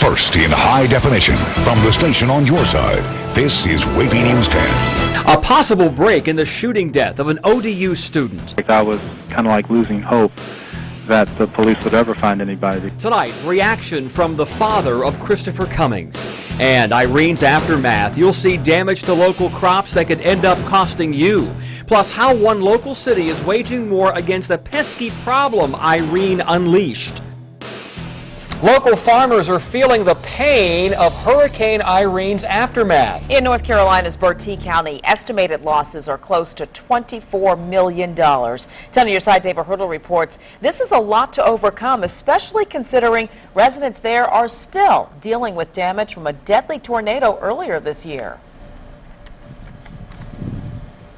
First in high definition from the station on your side, this is WAVY News 10. A possible break in the shooting death of an ODU student. I was kind of like losing hope that the police would ever find anybody. Tonight, reaction from the father of Christopher Cummings. And Irene's aftermath. You'll see damage to local crops that could end up costing you. Plus, how one local city is waging war against the pesky problem Irene unleashed. Local farmers are feeling the pain of Hurricane Irene's aftermath. In North Carolina's Bertie County, estimated losses are close to $24 million. 10 on your side, David Hurdle reports this is a lot to overcome, especially considering residents there are still dealing with damage from a deadly tornado earlier this year.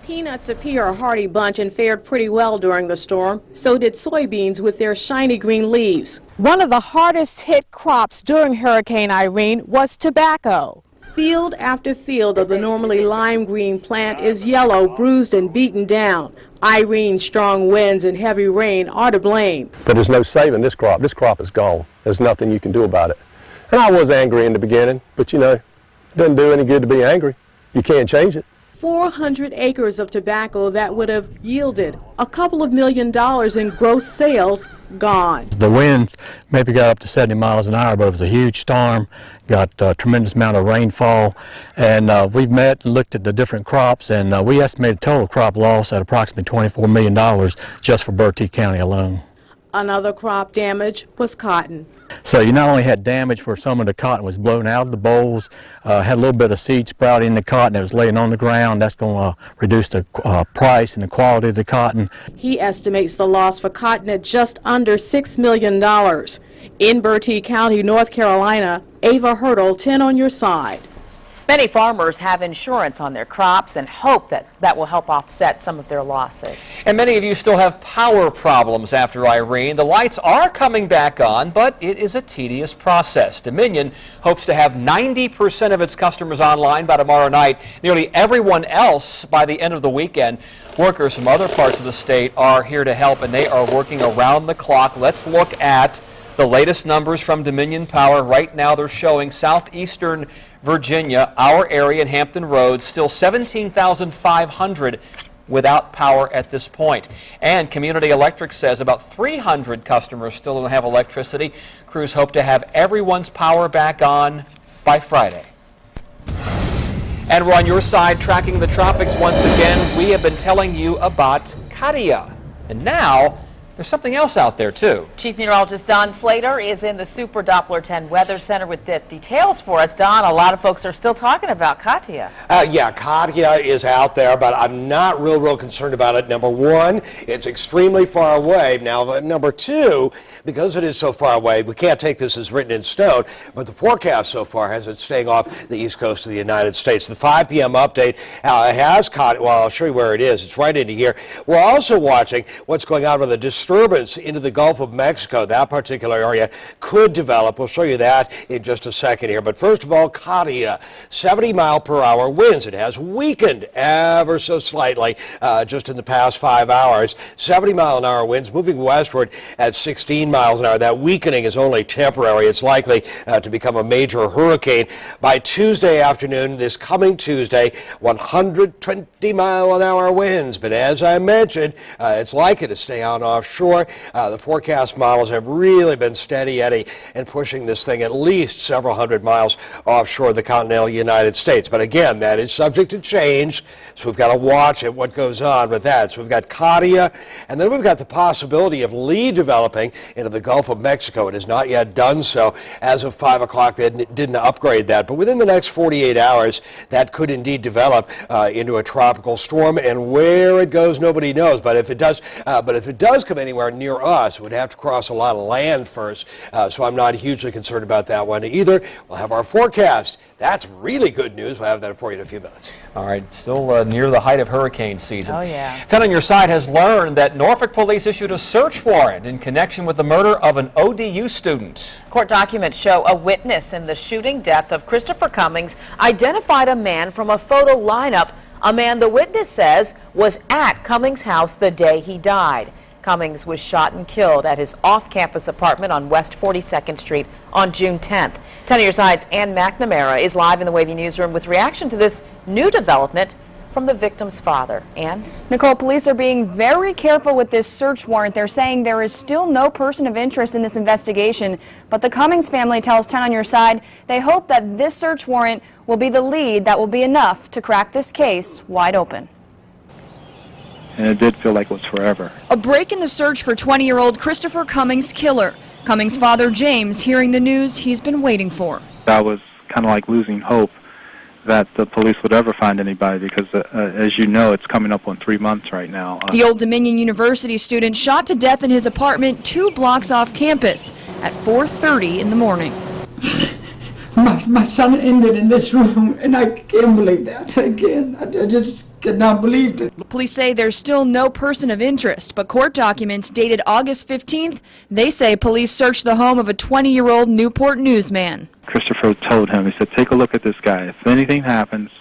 Peanuts appear a hardy bunch and fared pretty well during the storm. So did soybeans with their shiny green leaves. One of the hardest hit crops during Hurricane Irene was tobacco. Field after field of the normally lime green plant is yellow, bruised and beaten down. Irene's strong winds and heavy rain are to blame. But there's no saving this crop. This crop is gone. There's nothing you can do about it. And I was angry in the beginning, but you know, it doesn't do any good to be angry. You can't change it. 400 acres of tobacco that would have yielded a couple of $1 million in gross sales gone. The winds maybe got up to 70 miles an hour, but it was a huge storm, got a tremendous amount of rainfall, and we've met and looked at the different crops, and we estimated total crop loss at approximately $24 million just for Bertie County alone. Another crop damage was cotton. So you not only had damage where some of the cotton was blown out of the bolls, had a little bit of seed sprout in the cotton that was laying on the ground. That's going to reduce the price and the quality of the cotton. He estimates the loss for cotton at just under $6 million. In Bertie County, North Carolina, Ava Hurdle, 10 on your side. Many farmers have insurance on their crops and hope that will help offset some of their losses. And many of you still have power problems after Irene. The lights are coming back on, but it is a tedious process. Dominion hopes to have 90% of its customers online by tomorrow night. Nearly everyone else by the end of the weekend. Workers from other parts of the state are here to help, and they are working around the clock. Let's look at the latest numbers from Dominion Power. Right now they're showing southeastern Virginia, our area in Hampton Roads, still 17,500 without power at this point. And Community Electric says about 300 customers still don't have electricity. Crews hope to have everyone's power back on by Friday. And we're on your side tracking the tropics once again. We have been telling you about KATIA. And now there's something else out there, too. Chief Meteorologist Don Slater is in the Super Doppler 10 Weather Center with the details for us. Don, a lot of folks are still talking about KATIA. Yeah, KATIA is out there, but I'm not real concerned about it. Number one, it's extremely far away. Now, number two, because it is so far away, we can't take this as written in stone, but the forecast so far has it staying off the east coast of the United States. The 5 p.m. update has KATIA. Well, I'll show you where it is. It's right into here. We're also watching what's going on with the disturbance into the Gulf of Mexico. That particular area could develop. We'll show you that in just a second here. But first of all, KATIA, 70-mile-per-hour winds. It has weakened ever so slightly just in the past 5 hours. 70-mile-an-hour winds moving westward at 16 miles an hour. That weakening is only temporary. It's likely to become a major hurricane by Tuesday afternoon. This coming Tuesday, 120-mile-an-hour winds. But as I mentioned, it's likely to stay on offshore. The forecast models have really been steady Eddie and pushing this thing at least several hundred miles offshore the continental United States. But again, that is subject to change, so we've got to watch it, what goes on with that. So we've got KATIA, and then we've got the possibility of Lee developing into the Gulf of Mexico. It has not yet done so. As of 5 o'clock, they didn't upgrade that. But within the next 48 hours, that could indeed develop into a tropical storm. And where it goes, nobody knows. But if it does come anywhere near us, it would have to cross a lot of land first. So I'm not hugely concerned about that one either. We'll have our forecast. That's really good news. We'll have that for you in a few minutes. All right, still near the height of hurricane season. Oh, yeah. 10 on your side has learned that Norfolk police issued a search warrant in connection with the murder of an ODU student. Court documents show a witness in the shooting death of Christopher Cummings identified a man from a photo lineup, a man the witness says was at Cummings' house the day he died. Cummings was shot and killed at his off-campus apartment on West 42nd Street on June 10th. 10 on your side's Ann McNamara is live in the WAVY newsroom with reaction to this new development from the victim's father. Ann? Nicole, police are being very careful with this search warrant. They're saying there is still no person of interest in this investigation, but the Cummings family tells 10 on your side they hope that this search warrant will be the lead that will be enough to crack this case wide open. And it did feel like it was forever. A break in the search for 20-year-old Christopher Cummings' killer. Cummings' father, James, hearing the news he's been waiting for. I was kind of like losing hope that the police would ever find anybody because, as you know, it's coming up on 3 months right now. The Old Dominion University student shot to death in his apartment 2 blocks off campus at 4:30 in the morning. My son ended in this room, and I can't believe that. Again, I just cannot believe it. Police say there's still no person of interest, but court documents dated August 15th, they say police searched the home of a 20-year-old Newport newsman. Christopher told him, he said, take a look at this guy. If anything happens,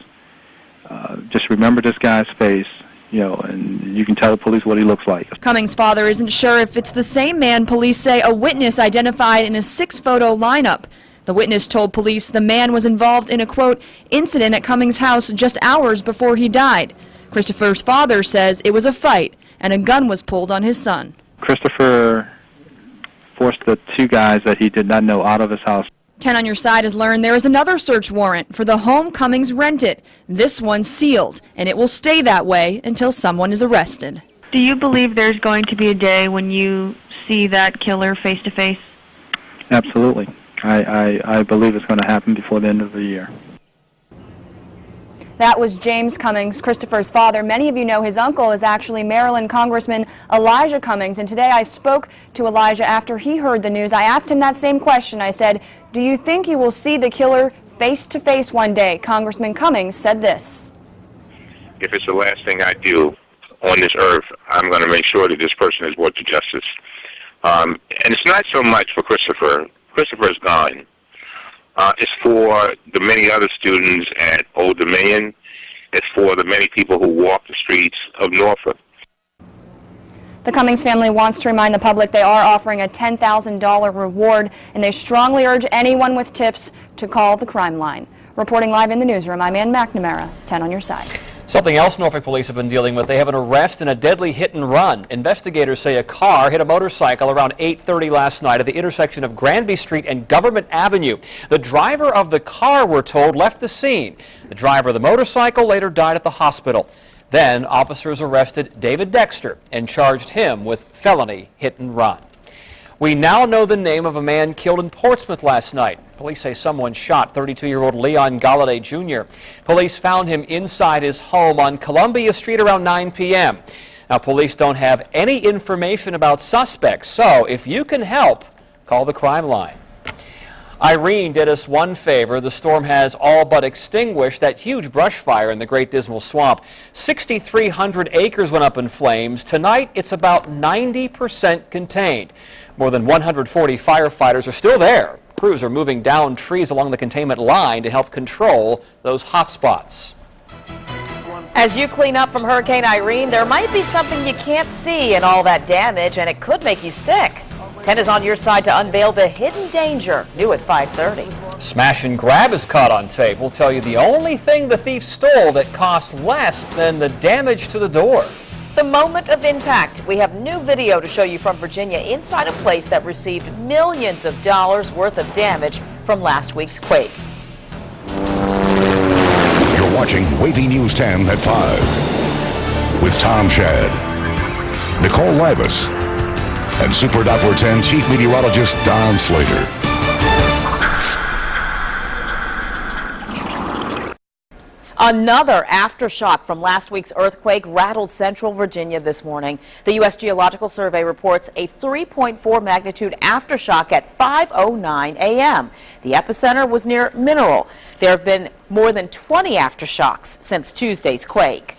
just remember this guy's face, you know, and you can tell the police what he looks like. Cummings' father isn't sure if it's the same man police say a witness identified in a 6-photo lineup. The witness told police the man was involved in a, quote, incident at Cummings' house just hours before he died. Christopher's father says it was a fight and a gun was pulled on his son. Christopher forced the 2 guys that he did not know out of his house. 10 on your side has learned there is another search warrant for the home Cummings rented. This one's sealed, and it will stay that way until someone is arrested. Do you believe there's going to be a day when you see that killer face to face? Absolutely. I believe it's going to happen before the end of the year. That was James Cummings, Christopher's father. Many of you know his uncle is actually Maryland Congressman Elijah Cummings, and today I spoke to Elijah after he heard the news. I asked him that same question. I said, do you think you will see the killer face to face one day? Congressman Cummings said this. If it's the last thing I do on this earth, I'm going to make sure that this person is brought to justice. And it's not so much for Christopher. Christopher's gone. It's for the many other students at Old Dominion. It's for the many people who walk the streets of Norfolk. The Cummings family wants to remind the public they are offering a $10,000 reward, and they strongly urge anyone with tips to call the crime line. Reporting live in the newsroom, I'm Ann McNamara, 10 on your side. Something else Norfolk police have been dealing with. They have an arrest in a deadly hit and run. Investigators say a car hit a motorcycle around 8:30 last night at the intersection of Granby Street and Government Avenue. The driver of the car, we're told, left the scene. The driver of the motorcycle later died at the hospital. Then officers arrested David Dexter and charged him with felony hit and run. We now know the name of a man killed in Portsmouth last night. Police say someone shot 32-year-old Leon Galladay Jr. Police found him inside his home on Columbia Street around 9 p.m. Now, police don't have any information about suspects, so if you can help, call the crime line. Irene did us one favor. The storm has all but extinguished that huge brush fire in the Great Dismal Swamp. 6,300 acres went up in flames. Tonight, it's about 90% contained. More than 140 firefighters are still there. Crews are moving down trees along the containment line to help control those hot spots. As you clean up from Hurricane Irene, there might be something you can't see in all that damage, and it could make you sick. 10 is on your side to unveil the hidden danger, new at 5:30. Smash and grab is caught on tape. We'll tell you the only thing the thief stole that cost less than the damage to the door. The moment of impact. We have new video to show you from Virginia inside a place that received millions of dollars worth of damage from last week's quake. You're watching WAVY News 10 at 5 with Tom Shad, Nicole Libus, and Super Doppler 10 Chief Meteorologist Don Slater. Another aftershock from last week's earthquake rattled central Virginia this morning. The U.S. Geological Survey reports a 3.4 magnitude aftershock at 5:09 a.m. The epicenter was near Mineral. There have been more than 20 aftershocks since Tuesday's quake.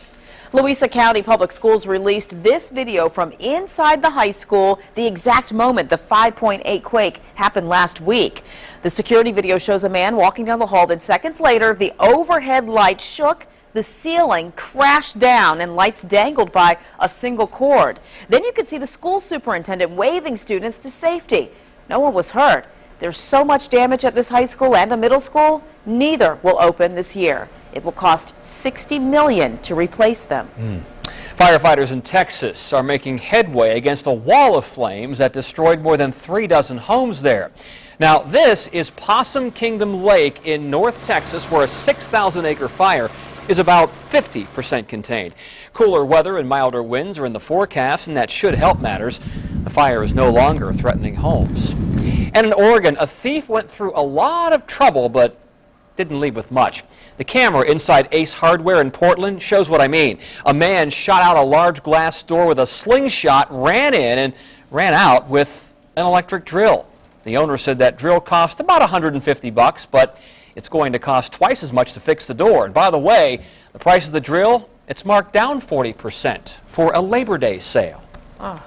Louisa County Public Schools released this video from inside the high school, the exact moment the 5.8 quake happened last week. The security video shows a man walking down the hall, then seconds later, the overhead light shook, The ceiling crashed down and lights dangled by a single cord. Then you could see the school superintendent waving students to safety. No one was hurt. There's so much damage at this high school and a middle school, neither will open this year. It will cost $60 million to replace them. Firefighters in Texas are making headway against a wall of flames that destroyed more than 36 homes there. Now, this is Possum Kingdom Lake in North Texas, where a 6,000-acre fire is about 50% contained. Cooler weather and milder winds are in the forecast, and that should help matters. The fire is no longer threatening homes. And in Oregon, a thief went through a lot of trouble, but didn't leave with much. The camera inside Ace Hardware in Portland shows what I mean. A man shot out a large glass door with a slingshot, ran in, and ran out with an electric drill. The owner said that drill cost about $150, but it's going to cost twice as much to fix the door. And by the way, the price of the drill, it's marked down 40% for a Labor Day sale. Oh.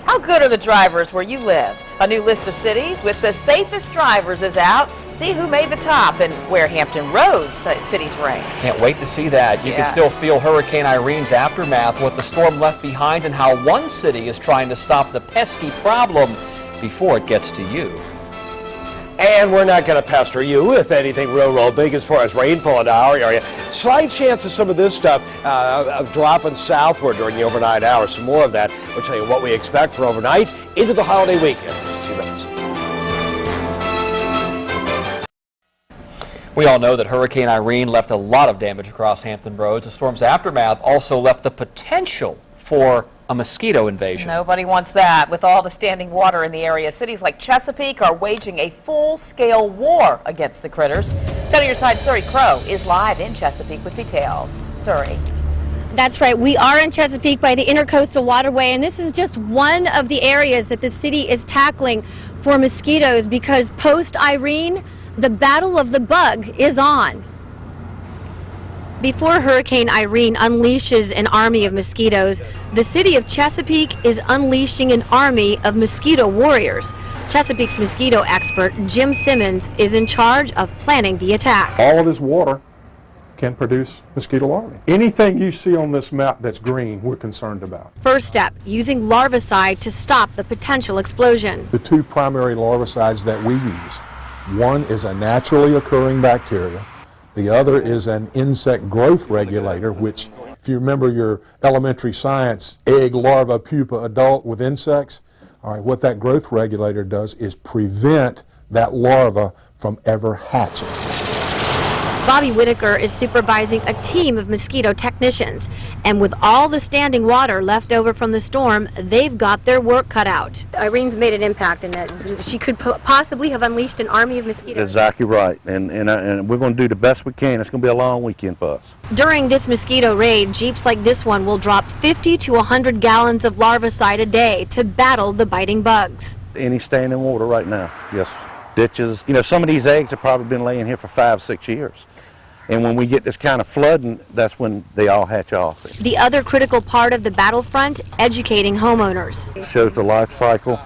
How good are the drivers where you live? A new list of cities with the safest drivers is out. See who made the top and where Hampton Roads cities rank. Can't wait to see that. You can still feel Hurricane Irene's aftermath, what the storm left behind, and how one city is trying to stop the pesky problem before it gets to you. And we're not going to pester you with anything real big as far as rainfall in our area. Slight chance of some of this stuff of dropping southward during the overnight hours. Some more of that. We'll tell you what we expect for overnight into the holiday weekend. Just a few minutes. We all know that Hurricane Irene left a lot of damage across Hampton Roads. The storm's aftermath also left the potential for a mosquito invasion. Nobody wants that. With all the standing water in the area, cities like Chesapeake are waging a full-scale war against the critters. 10 on your side, Surrey Crow is live in Chesapeake with details. Surrey. That's right. We are in Chesapeake by the Intercoastal Waterway, and this is just one of the areas that the city is tackling for mosquitoes because post-Irene, the battle of the bug is on. Before Hurricane Irene unleashes an army of mosquitoes, the city of Chesapeake is unleashing an army of mosquito warriors. Chesapeake's mosquito expert, Jim Simmons, is in charge of planning the attack. All of this water can produce mosquito larvae. Anything you see on this map that's green, we're concerned about. First step, using larvicide to stop the potential explosion. The two primary larvicides that we use, one is a naturally occurring bacteria. The other is an insect growth regulator, which, if you remember your elementary science, egg, larva, pupa, adult with insects, all right, what that growth regulator does is prevent that larva from ever hatching. Bobby Whitaker is supervising a team of mosquito technicians, and with all the standing water left over from the storm, they've got their work cut out. Irene's made an impact in that she could possibly have unleashed an army of mosquitoes. Exactly right, and we're going to do the best we can. It's going to be a long weekend for us. During this mosquito raid, Jeeps like this one will drop 50 to 100 gallons of larvicide a day to battle the biting bugs. Any standing water right now, yes. Ditches. You know, some of these eggs have probably been laying here for 5-6 years. And when we get this kind of flooding, that's when they all hatch off. The other critical part of the battlefront, educating homeowners. It shows the life cycle,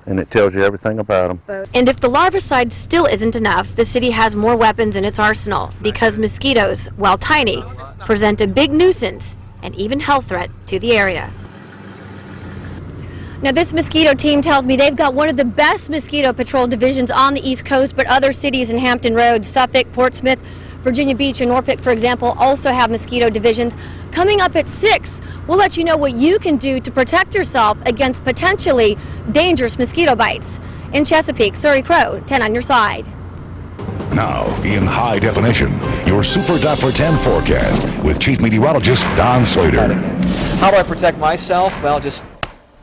and it tells you everything about them. And if the larvicide still isn't enough, the city has more weapons in its arsenal, because mosquitoes, while tiny, present a big nuisance and even health threat to the area. Now, this mosquito team tells me they've got one of the best mosquito patrol divisions on the East Coast, but other cities in Hampton Roads, Suffolk, Portsmouth, Virginia Beach, and Norfolk, for example, also have mosquito divisions. Coming up at 6, we'll let you know what you can do to protect yourself against potentially dangerous mosquito bites. In Chesapeake, Surrey Crow, 10 on your side. Now, in high definition, your Super for 10 forecast with Chief Meteorologist Don Slater. How do I protect myself? Well, just...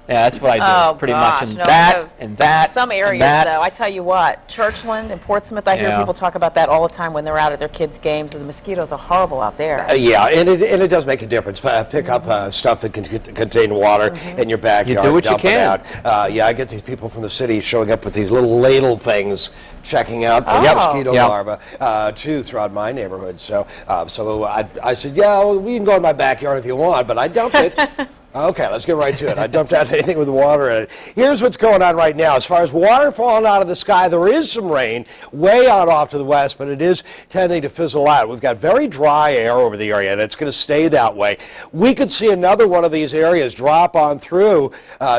yeah, that's what I do, pretty much. And and that. Some areas, though, I tell you what, Churchland and Portsmouth, I hear people talk about that all the time when they're out at their kids' games, and the mosquitoes are horrible out there. Yeah, and it does make a difference. Pick up stuff that can contain water in your backyard. You do what you can. Yeah, I get these people from the city showing up with these little ladle things, checking out for mosquito larvae, too, throughout my neighborhood. So I said, yeah, well, you can go in my backyard if you want, but I dumped it. Okay, let's get right to it. I dumped out anything with water in it. Here's what's going on right now. As far as water falling out of the sky, there is some rain way out off to the west, but it is tending to fizzle out. We've got very dry air over the area, and it's going to stay that way. We could see another one of these areas drop on through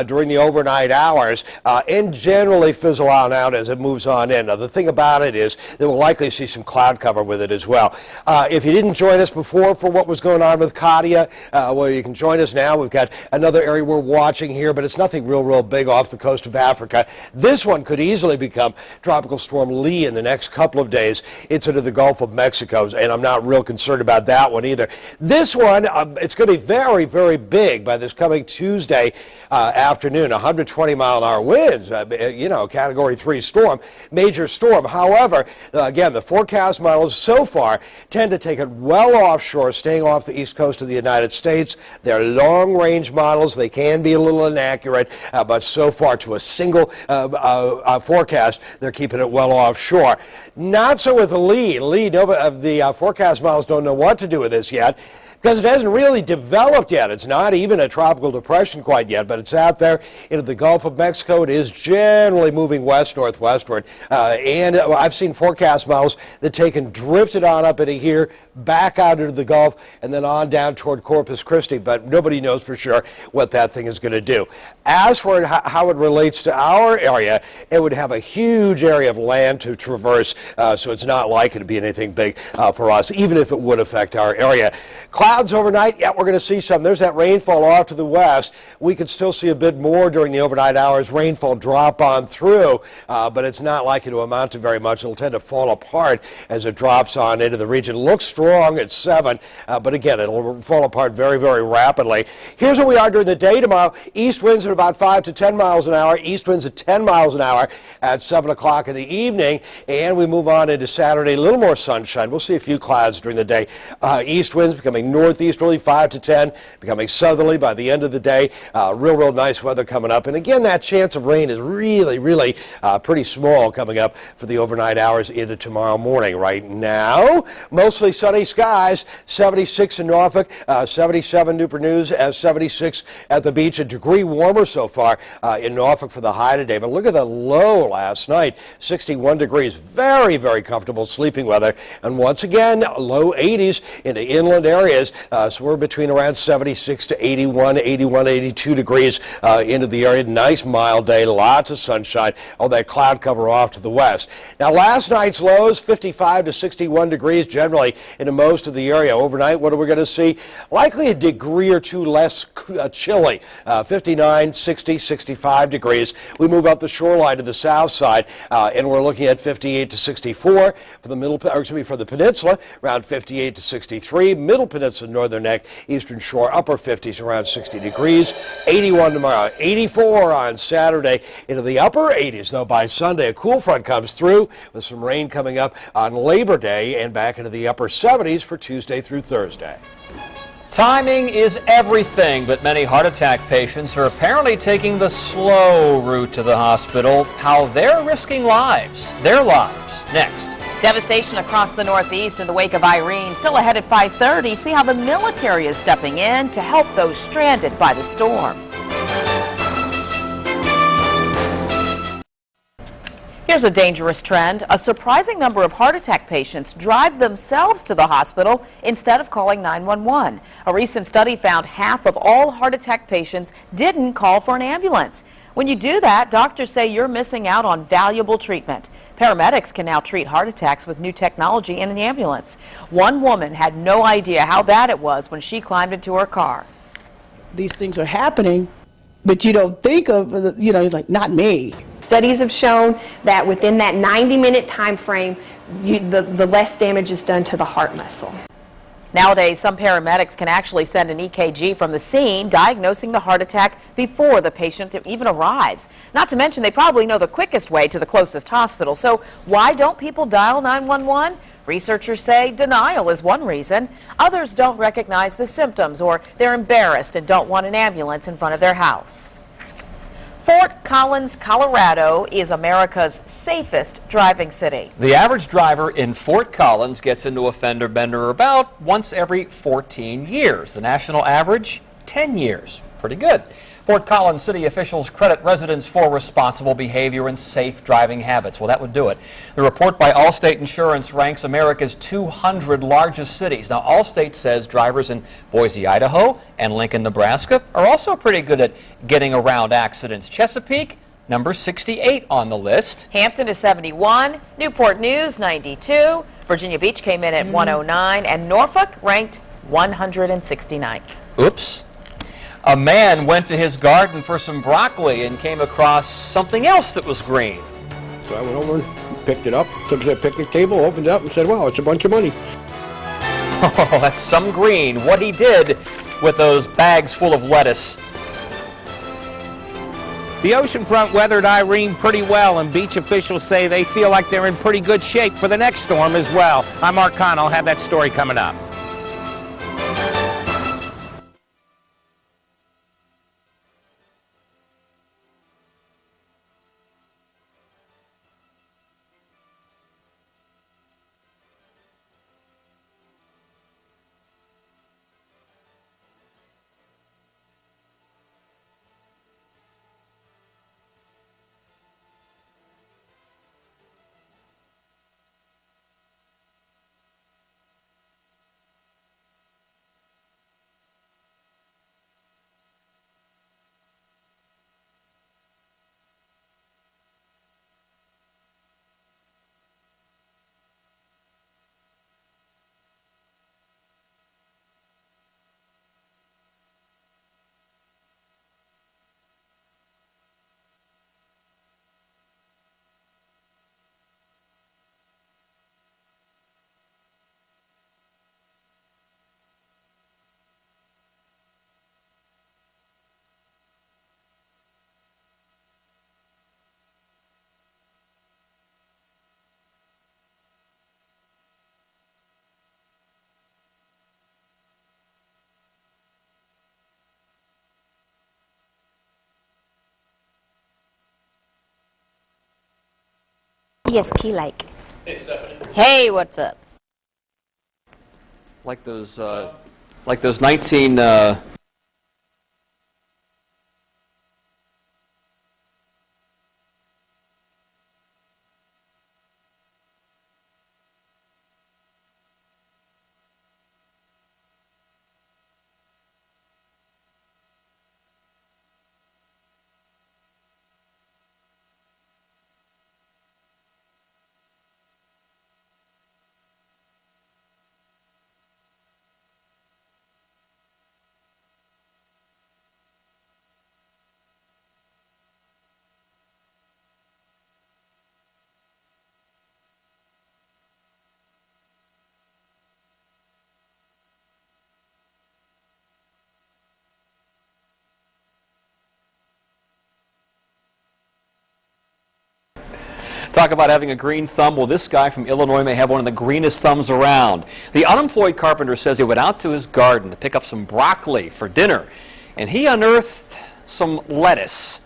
during the overnight hours and generally fizzle out as it moves on in. Now, the thing about it is that we'll likely see some cloud cover with it as well. If you didn't join us before for what was going on with KATIA, well, you can join us now. We've got another area we're watching here, but it's nothing real big off the coast of Africa. This one could easily become Tropical Storm Lee in the next couple of days. It's into the Gulf of Mexico, and I'm not real concerned about that one either. This one, it's going to be very big by this coming Tuesday afternoon. 120-mile-an-hour winds, you know, Category 3 storm, major storm. However, again, the forecast models so far tend to take it well offshore, staying off the east coast of the United States. They're long-range models. They can be a little inaccurate, but so far to a single forecast, they're keeping it well offshore. Not so with Lee. The forecast models don't know what to do with this yet, because it hasn't really developed yet. It's not even a tropical depression quite yet, but it's out there into the Gulf of Mexico. It is generally moving west-northwestward. And I've seen forecast models that take and drift it on up into here, back out into the Gulf, and then on down toward Corpus Christi. But nobody knows for sure what that thing is going to do. As for how it relates to our area, it would have a huge area of land to traverse, so it's not likely to be anything big for us, even if it would affect our area. Clouds overnight, yeah, we're going to see some. There's that rainfall off to the west. We could still see a bit more during the overnight hours. Rainfall drop on through, but it's not likely to amount to very much. It'll tend to fall apart as it drops on into the region. Looks strong at 7, but again, it'll fall apart very rapidly. Here's where we are during the day tomorrow. East winds at about 5 to 10 miles an hour. East winds at 10 miles an hour at 7 o'clock in the evening, and we move on into Saturday. A little more sunshine. We'll see a few clouds during the day. East winds becoming northeasterly, 5 to 10, becoming southerly by the end of the day. Real nice weather coming up. And again, that chance of rain is really pretty small coming up for the overnight hours into tomorrow morning. Right now, mostly sunny skies, 76 in Norfolk, 77 Newport News, 76 at the beach. A degree warmer so far in Norfolk for the high today. But look at the low last night, 61 degrees. Very comfortable sleeping weather. And once again, low 80s into inland areas. So we're between around 76 to 81, 82 degrees into the area. Nice mild day, lots of sunshine. All that cloud cover off to the west. Now, last night's lows, 55 to 61 degrees generally into most of the area. Overnight, what are we going to see? Likely a degree or two less chilly, 59, 60, 65 degrees. We move up the shoreline to the south side, and we're looking at 58 to 64 for the peninsula, around 58 to 63. Middle Peninsula, Northern Neck, Eastern Shore, upper 50s, around 60 degrees. 81 tomorrow, 84 on Saturday, into the upper 80s, though by Sunday a cool front comes through with some rain coming up on Labor Day and back into the upper 70s for Tuesday through Thursday. Timing is everything, but many heart attack patients are apparently taking the slow route to the hospital. How they're risking their lives, next. Devastation across the Northeast in the wake of Irene. Still ahead at 5:30. See how the military is stepping in to help those stranded by the storm. Here's a dangerous trend. A surprising number of heart attack patients drive themselves to the hospital instead of calling 911. A recent study found half of all heart attack patients didn't call for an ambulance. When you do that, doctors say you're missing out on valuable treatment. Paramedics can now treat heart attacks with new technology in an ambulance. One woman had no idea how bad it was when she climbed into her car. These things are happening, but you don't think of, like, not me. Studies have shown that within that 90-minute time frame, the less damage is done to the heart muscle. Nowadays, some paramedics can actually send an EKG from the scene, diagnosing the heart attack before the patient even arrives. Not to mention, they probably know the quickest way to the closest hospital. So why don't people dial 911? Researchers say denial is one reason. Others don't recognize the symptoms, or they're embarrassed and don't want an ambulance in front of their house. Fort Collins, Colorado is America's safest driving city. The average driver in Fort Collins gets into a fender bender about once every 14 years. The national average, 10 years. Pretty good. Fort Collins City officials credit residents for responsible behavior and safe driving habits. Well, that would do it. The report by Allstate Insurance ranks America's 200 largest cities. Now, Allstate says drivers in Boise, Idaho and Lincoln, Nebraska are also pretty good at getting around accidents. Chesapeake, number 68 on the list. Hampton is 71, Newport News 92, Virginia Beach came in at 109, and Norfolk ranked 169th. Oops. A man went to his garden for some broccoli and came across something else that was green. So I went over and picked it up, took it to the picnic table, opened it up and said, wow, it's a bunch of money. Oh, that's some green. What he did with those bags full of lettuce. The ocean front weathered Irene pretty well, and beach officials say they feel like they're in pretty good shape for the next storm as well. I'm Mark Connell. I'll have that story coming up. ESP like. Hey, Stephanie. Hey, what's up? Like those 19... Talk about having a green thumb. Well, this guy from Illinois may have one of the greenest thumbs around. The unemployed carpenter says he went out to his garden to pick up some broccoli for dinner, and he unearthed some lettuce,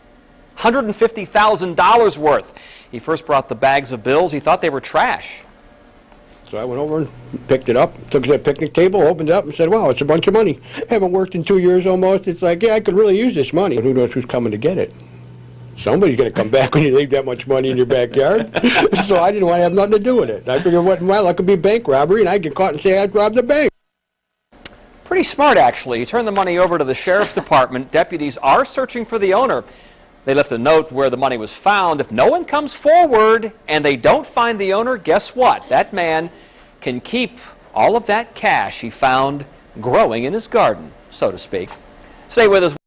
$150,000 worth. He first brought the bags of bills. He thought they were trash. So I went over and picked it up, took it to the picnic table, opened it up and said, wow, it's a bunch of money. Haven't worked in 2 years almost. It's like, yeah, I could really use this money. Who knows who's coming to get it? Somebody's going to come back when you leave that much money in your backyard. So I didn't want to have nothing to do with it. I figured, well, it could be bank robbery, and I'd get caught and say I'd robbed the bank. Pretty smart, actually. He turned the money over to the sheriff's department. Deputies are searching for the owner. They left a note where the money was found. If no one comes forward and they don't find the owner, guess what? That man can keep all of that cash he found growing in his garden, so to speak. Stay with us.